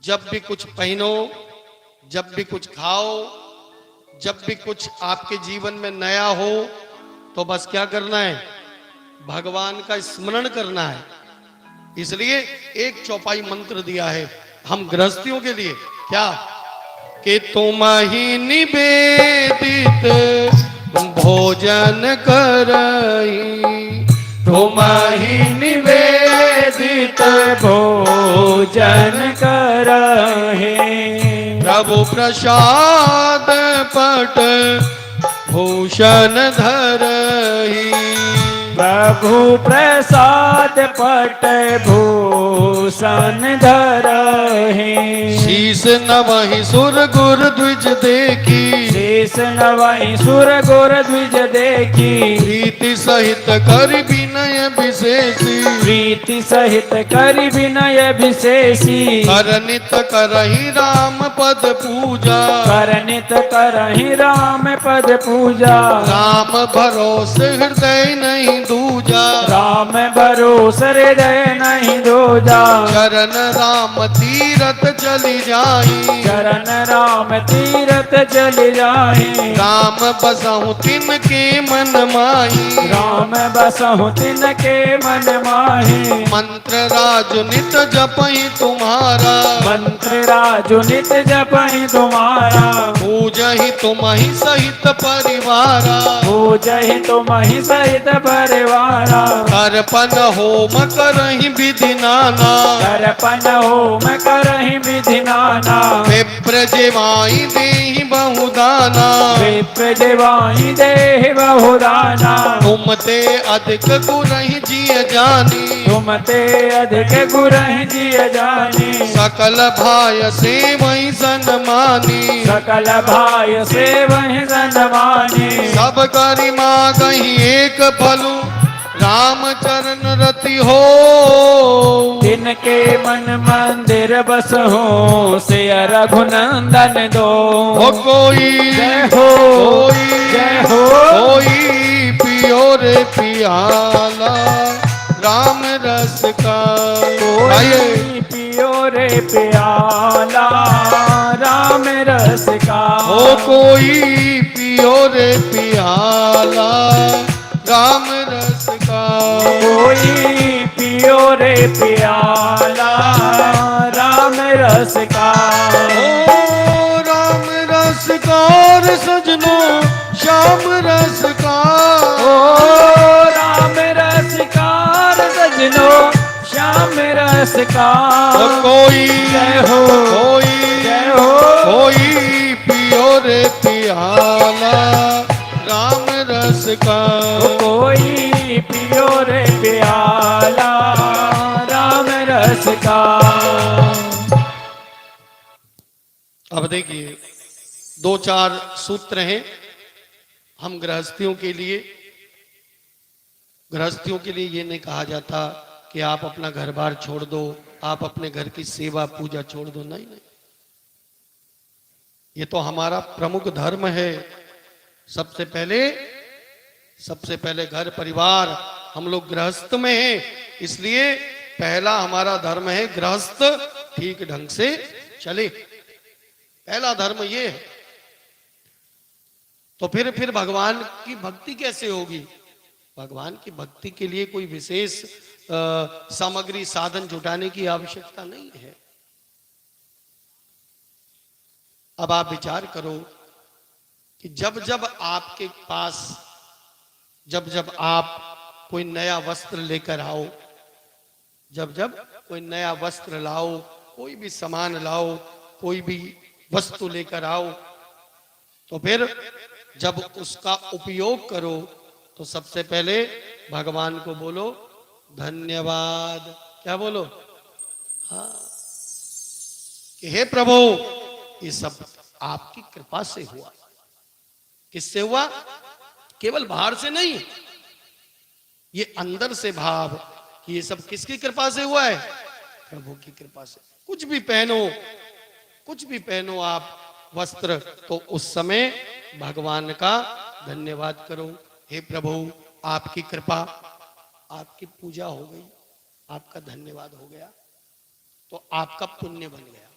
जब भी कुछ पहनो, जब भी कुछ खाओ, जब भी कुछ आपके जीवन में नया हो, तो बस क्या करना है? भगवान का स्मरण करना है। इसलिए एक चौपाई मंत्र दिया है हम गृहस्थियों के लिए, क्या? कि तुम ही निवेदित भोजन करई, तुम ही निवेदित भोजन करहे। प्रभु प्रसाद पट भूषण धरही, प्रभु प्रसाद पट भूषण धरहे। शीस नवहि सुर गुर द्विज देखी, शेष नवहि सुर गुर द्विज देखी, प्रीति सहित कर विनय विशेषी, प्रीति सहित करि विनय विशेषी, करनित करहि राम पद पूजा, करनित करहि राम पद पूजा, राम भरोसे हृदय नहीं दूजा, राम भरोस हृदय नहीं दूजा, चरण राम तीरथ चली जाई, चरण राम तीरथ चल जाए, राम बसहु तिनके मन माही, राम बसहु तिनके मन माहि, मंत्र राज नित जपहि तुम्हारा, मंत्र राजु नित जपहि तुम्हारा, पूजहि तुम्हि सहित परिवारा, पूजहि तुम्हि सहित परिवारा, अर्पण होम करहि विधि नाना, अर्पण होम करहि विधि नाना, विप्र जेवाई देहि बहुदाना, विप्र देवाहि देहि बहुदाना, तुम ते अधिक गुरहि जिय जानी, तुम ते अधिक गुरहि जिय जानी, सकल भाय सेवहि सन्मानी, सकल भाय सेवहि सन्मानी, सब करि मागहि एक फलु राम चरण रति हो, तिनके मन मंदिर बस हो से रघुनंदन दो। हो कोई जय हो, कोई जय हो, कोई पियो रे पियाला राम रस का, आइए कोई पियो रे प्याला राम रस का, हो कोई पियो रे पियाला राम रस का, कोई पियो रे प्याला राम रस का, ओ राम रस का रे सजनो श्याम रस का, ओ राम रस का सजनो श्याम रस का, ओ कोई जय हो, कोई जय हो, कोई पियो रे पियाला राम रस का, कोई पियो रे प्याला राम रस का। अब देखिए दो चार सूत्र हैं हम गृहस्थियों के लिए। गृहस्थियों के लिए ये नहीं कहा जाता कि आप अपना घर बार छोड़ दो, आप अपने घर की सेवा पूजा छोड़ दो, नहीं नहीं, ये तो हमारा प्रमुख धर्म है। सबसे पहले घर परिवार, हम लोग गृहस्थ में हैं, इसलिए पहला हमारा धर्म है गृहस्थ ठीक ढंग से चले, पहला धर्म ये है। तो फिर भगवान की भक्ति कैसे होगी? भगवान की भक्ति के लिए कोई विशेष सामग्री साधन जुटाने की आवश्यकता नहीं है। अब आप विचार करो कि जब जब आपके पास, जब जब आप कोई नया वस्त्र लेकर आओ, जब जब कोई नया वस्त्र लाओ, कोई भी सामान लाओ, कोई भी वस्तु लेकर आओ, तो फिर जब उसका उपयोग करो तो सबसे पहले भगवान को बोलो धन्यवाद। क्या बोलो? हाँ, कि हे प्रभु ये सब आपकी कृपा से हुआ। किससे हुआ? केवल बाहर से नहीं, ये अंदर से भाव कि ये सब किसकी कृपा से हुआ है? प्रभु की कृपा से। कुछ भी पहनो आप वस्त्र, तो उस समय भगवान का धन्यवाद करो। हे प्रभु आपकी कृपा, आपकी पूजा हो गई, आपका धन्यवाद हो गया, तो आपका पुण्य बन गया।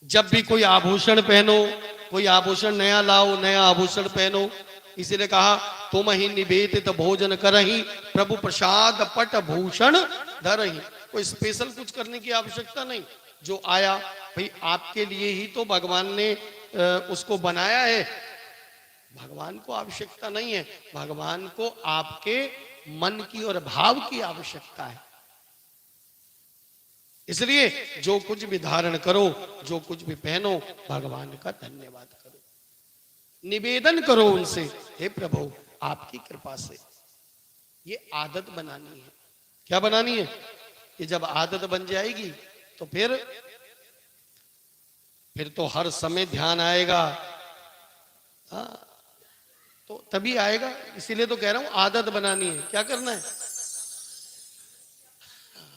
जब भी कोई आभूषण पहनो, कोई आभूषण नया लाओ, नया आभूषण पहनो, इसीलिए कहा तुम ही निवेदित भोजन करही, प्रभु प्रसाद पट भूषण धरही। कोई स्पेशल कुछ करने की आवश्यकता नहीं, जो आया भाई आपके लिए ही तो भगवान ने उसको बनाया है। भगवान को आवश्यकता नहीं है, भगवान को आपके मन की और भाव की आवश्यकता है। इसलिए जो कुछ भी धारण करो, जो कुछ भी पहनो, भगवान का धन्यवाद करो, निवेदन करो उनसे, हे प्रभु आपकी कृपा से। ये आदत बनानी है। क्या बनानी है? कि जब आदत बन जाएगी तो फिर तो हर समय ध्यान आएगा। हाँ, तो तभी आएगा। इसीलिए तो कह रहा हूं आदत बनानी है। क्या करना है?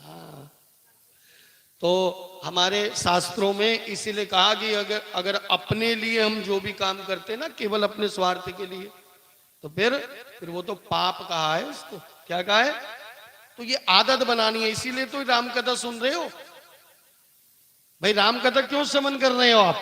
हाँ, तो हमारे शास्त्रों में इसीलिए कहा कि अगर अपने लिए हम जो भी काम करते हैं ना, केवल अपने स्वार्थ के लिए, तो फिर वो तो पाप कहा है उसको। क्या कहा है? तो ये आदत बनानी है। इसीलिए तो राम कथा सुन रहे हो भाई। राम कथा क्यों श्रवण कर रहे हो आप?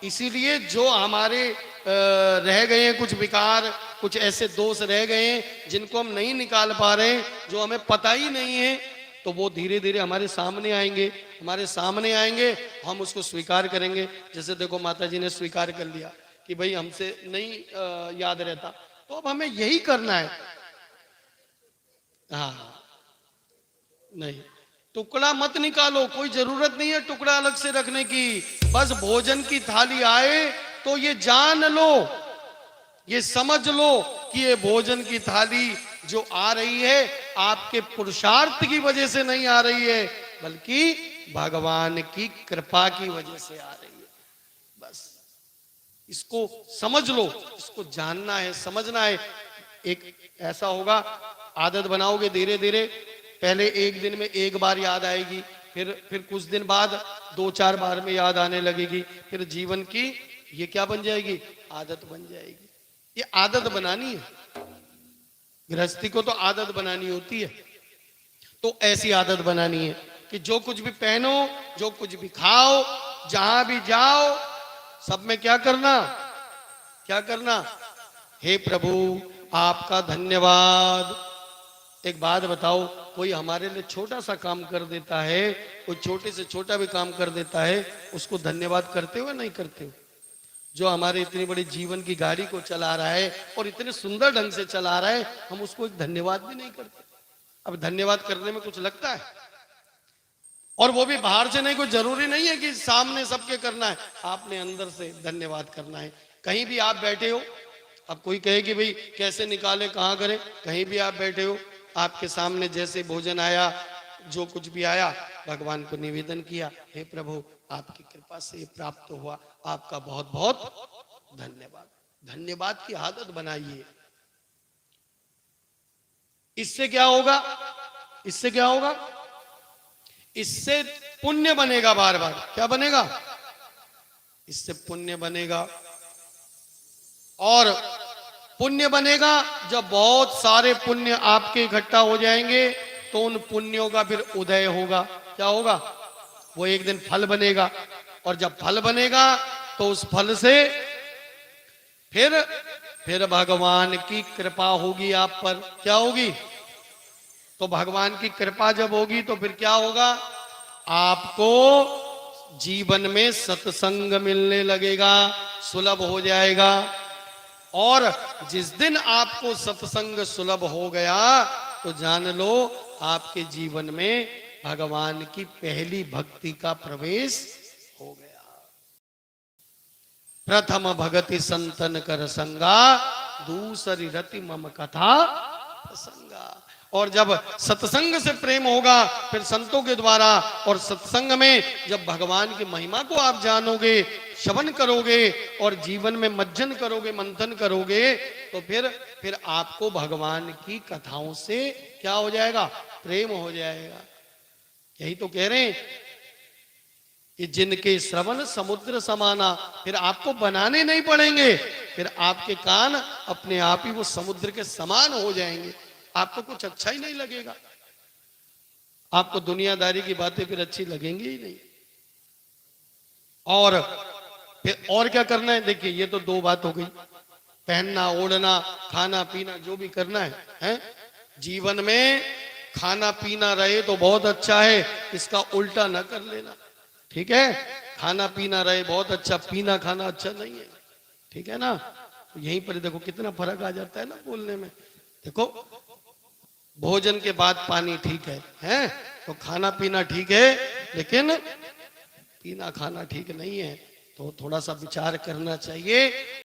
इसीलिए जो हमारे रह गए हैं कुछ विकार, कुछ ऐसे दोष रह गए हैं जिनको हम नहीं निकाल पा रहे हैं, जो हमें पता ही नहीं है, तो वो धीरे धीरे हमारे सामने आएंगे। हमारे सामने आएंगे, हम उसको स्वीकार करेंगे। जैसे देखो माता जी ने स्वीकार कर लिया कि भाई हमसे नहीं याद रहता, तो अब हमें यही करना है। हाँ, नहीं, टुकड़ा मत निकालो, कोई जरूरत नहीं है टुकड़ा अलग से रखने की। बस भोजन की थाली आए तो ये जान लो, ये समझ लो कि ये भोजन की थाली जो आ रही है आपके पुरुषार्थ की वजह से नहीं आ रही है, बल्कि भगवान की कृपा की वजह से आ रही है। बस इसको समझ लो, इसको जानना है, समझना है। एक ऐसा होगा, आदत बनाओगे धीरे धीरे, पहले एक दिन में एक बार याद आएगी, फिर कुछ दिन बाद 2-4 बार में याद आने लगेगी, फिर जीवन की ये क्या बन जाएगी? आदत बन जाएगी। ये आदत बनानी है। गृहस्थी को तो आदत बनानी होती है। तो ऐसी आदत बनानी है कि जो कुछ भी पहनो, जो कुछ भी खाओ, जहां भी जाओ, सब में क्या करना? क्या करना? हे प्रभु आपका धन्यवाद। एक बात बताओ, कोई हमारे लिए छोटा सा काम कर देता है, कोई छोटे से छोटा भी काम कर देता है, उसको धन्यवाद करते हो नहीं करते हो? जो हमारे इतनी बड़ी जीवन की गाड़ी को चला रहा है और इतने सुंदर ढंग से चला रहा है, हम उसको एक धन्यवाद भी नहीं करते। अब धन्यवाद करने में कुछ लगता है? और वो भी बाहर से नहीं, कोई जरूरी नहीं है कि सामने सबके करना है, आपने अंदर से धन्यवाद करना है। कहीं भी आप बैठे हो, अब कोई कहे कि भाई कैसे निकाले, कहाँ करें, कहीं भी आप बैठे हो, आपके सामने जैसे भोजन आया, जो कुछ भी आया, भगवान को निवेदन किया, हे प्रभु आपकी कृपा से प्राप्त हुआ, आपका बहुत बहुत धन्यवाद। धन्यवाद की आदत बनाइए। इससे क्या होगा? इससे क्या होगा? इससे पुण्य बनेगा। बार बार क्या बनेगा? इससे पुण्य बनेगा। और पुण्य बनेगा, जब बहुत सारे पुण्य आपके इकट्ठा हो जाएंगे तो उन पुण्यों का फिर उदय होगा। क्या होगा? वो एक दिन फल बनेगा, और जब फल बनेगा तो उस फल से फिर भगवान की कृपा होगी आप पर। क्या होगी? तो भगवान की कृपा जब होगी तो फिर क्या होगा? आपको जीवन में सत्संग मिलने लगेगा, सुलभ हो जाएगा। और जिस दिन आपको सत्संग सुलभ हो गया तो जान लो आपके जीवन में भगवान की पहली भक्ति का प्रवेश हो गया। प्रथम भगति संतन कर संगा, दूसरी रति मम कथा प्रसंगा। और जब सत्संग से प्रेम होगा, फिर संतों के द्वारा, और सत्संग में जब भगवान की महिमा को आप जानोगे, श्रवण करोगे और जीवन में मज्जन करोगे, मंथन करोगे, तो फिर आपको भगवान की कथाओं से क्या हो जाएगा? प्रेम हो जाएगा। यही तो कह रहे हैं कि जिनके श्रवण समुद्र समाना, फिर आपको बनाने नहीं पड़ेंगे, फिर आपके कान अपने आप ही वो समुद्र के समान हो जाएंगे। आपको कुछ अच्छा ही नहीं लगेगा, आपको दुनियादारी की बातें फिर अच्छी लगेंगी ही नहीं। और फिर और क्या करना है? देखिए ये तो दो बात हो गई, पहनना ओढ़ना खाना पीना जो भी करना है? जीवन में खाना पीना रहे तो बहुत अच्छा है, इसका उल्टा ना कर लेना, ठीक है? खाना पीना रहे बहुत अच्छा, पीना खाना अच्छा नहीं है, ठीक है ना? तो यहीं पर देखो कितना फर्क आ जाता है ना बोलने में। देखो भोजन के बाद पानी ठीक है? तो खाना पीना ठीक है, लेकिन पीना खाना ठीक नहीं है, तो थोड़ा सा विचार करना चाहिए।